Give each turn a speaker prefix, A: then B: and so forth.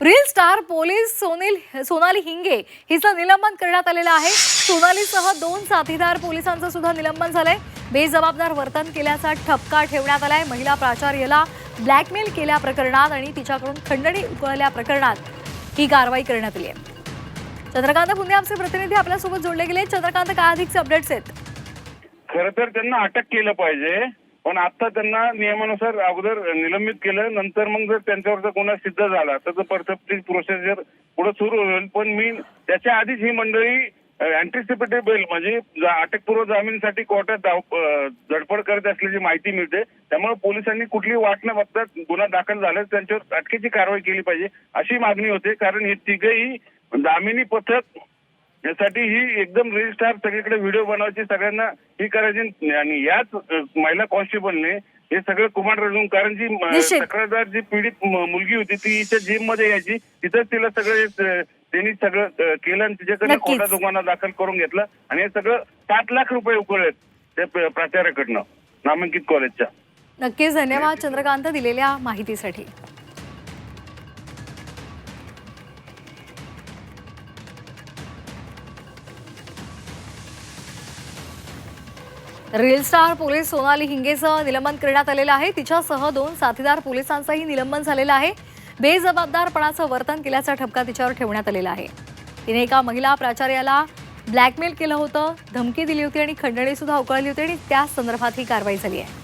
A: Reel star police Sonali Hinge हिचं निलंबन करण्यात आलेलं आहे। सोनालीसह 2 साथीदार पोलिसांचं सुद्धा निलंबन झालंय। बेजबाबदार वर्तन केल्याचा ठपका ठेवण्यात आलाय। महिला प्राचार्याला ब्लॅकमेल केल्या प्रकरणात आणि तिच्याकडून खंडणी उकळल्या प्रकरणात ही कारवाई करण्यात आली आहे। चंद्रकांत पुणे आमचे प्रतिनिधी आपल्यासोबत जोडले गेले। चंद्रकांत, काय अधिकचे अपडेट्स आहेत?
B: खरं तर त्यांना अटक केलं पाहिजे, पण आता त्यांना नियमानुसार अगोदर निलंबित केलं, नंतर मग जर त्यांच्यावर गुन्हा सिद्ध झाला तर परसेप्टिव्ह प्रोसिजर पुढे सुरू होईल। पण मी त्याच्या आधीच ही मंडळी अँटिसिपेटेड बेल म्हणजे अटकपूर्व जामीनसाठी कोर्टात धडपड करत असल्याची माहिती मिळते। त्यामुळे पोलिसांनी कुठली वाट न बघता गुन्हा दाखल झाला त्यांच्यावर अटकेची कारवाई केली पाहिजे अशी मागणी होते। कारण हे तिघही जामिनी पथक यासाठी ही एकदम रील स्टार सगळीकडे व्हिडिओ बनवायची, सगळ्यांना ही करायची आणि याच महिला कॉन्स्टेबलने हे सगळं कुमार रजून, कारण जी तक्रारदार जी पीडित मुलगी होती ती हिच्या जिम मध्ये यायची, तिथंच तिला सगळं त्यांनी सगळं केलं आणि तिच्याकडे कोर्टात गुन्हा दाखल करून घेतला आणि हे सगळं 7 लाख रुपये उकळलेत त्या प्राचार्याकडनं नामांकित कॉलेजच्या।
A: नक्कीच धन्यवाद चंद्रकांत दिलेल्या माहितीसाठी। रील स्टार पोलीस सोनाली हिंगेचं निलंबन करण्यात आलेलं आहे। तिच्यासह 2 साथीदार पोलिसांचंही निलंबन झालेलं आहे। बेजबाबदारपणाचं वर्तन केल्याचा ठपका तिच्यावर ठेवण्यात आलेला आहे। तिने एका महिला प्राचार्याला ब्लॅकमेल केलं होतं, धमकी दिली होती आणि खंडणी सुद्धा उकळली होती आणि त्या संदर्भात ही कारवाई झाली आहे।